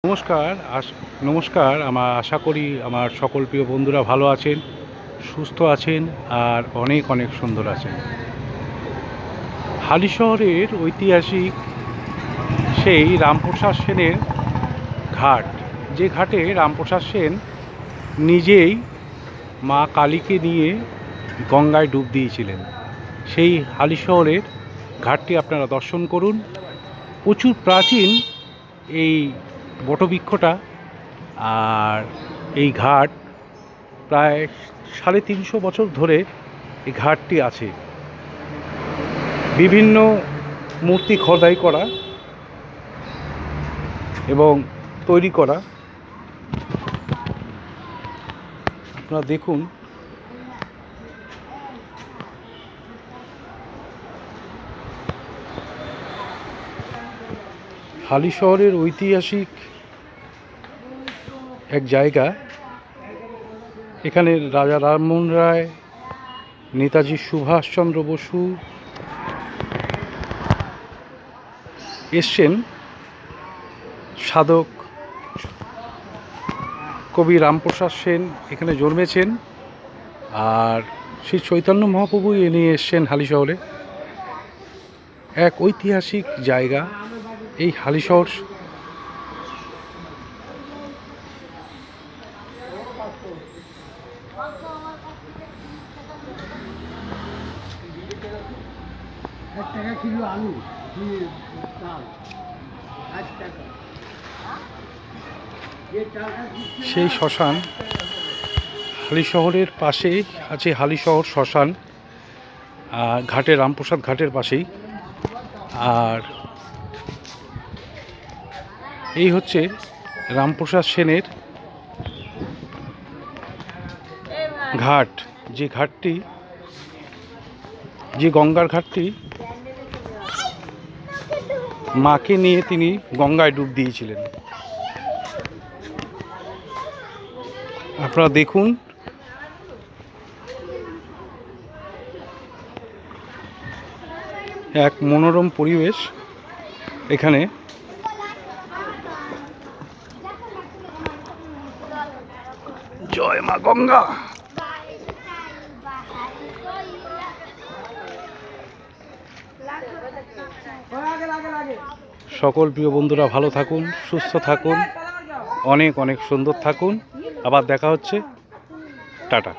নমস্কার। নমস্কার। আশা করি আমার সকল প্রিয় বন্ধুরা ভালো আছেন, সুস্থ আছেন আর অনেক অনেক সুন্দর আছেন। হালিশহরের ঐতিহাসিক সেই রামপ্রসাদ সেনের ঘাট, যে ঘাটে রামপ্রসাদ সেন নিজেই মা কালীকে নিয়ে গঙ্গায় ডুব দিয়েছিলেন, সেই হালিশহরের ঘাটটি আপনারা দর্শন করুন। প্রচুর প্রাচীন এই বটবৃক্ষটা, আর এই ঘাট প্রায় 350 বছর ধরে এই ঘাটটি আছে। বিভিন্ন মূর্তি খোদাই করা এবং তৈরি করা। আপনারা দেখুন, হালিশহরের ঐতিহাসিক এক জায়গা। এখানে রাজা রামমোহন রায়, নেতাজি সুভাষচন্দ্র বসু এসছেন, সাধক কবি রামপ্রসাদ সেন এখানে জন্মেছেন, আর শ্রী চৈতন্য মহাপ্রভু এ নিয়ে এসছেন হালিশহরে। এক ঐতিহাসিক জায়গা এই হালিশহর। সেই শ্মশান হালিশহরের পাশেই আছে, হালিশহর শ্মশান ঘাটে, রামপ্রসাদ ঘাটের পাশেই। আর এই হচ্ছে রামপ্রসাদ সেনের ঘাট, যে ঘাটটি, যে গঙ্গার ঘাটটি মাকে নিয়ে তিনি গঙ্গায় ডুব দিয়েছিলেন। আপনারা দেখুন, এক মনোরম পরিবেশ এখানে। জয় মা গঙ্গা। সকল প্রিয় বন্ধুরা ভালো থাকুন, সুস্থ থাকুন, অনেক অনেক সুন্দর থাকুন। আবার দেখা হচ্ছে। টাটা।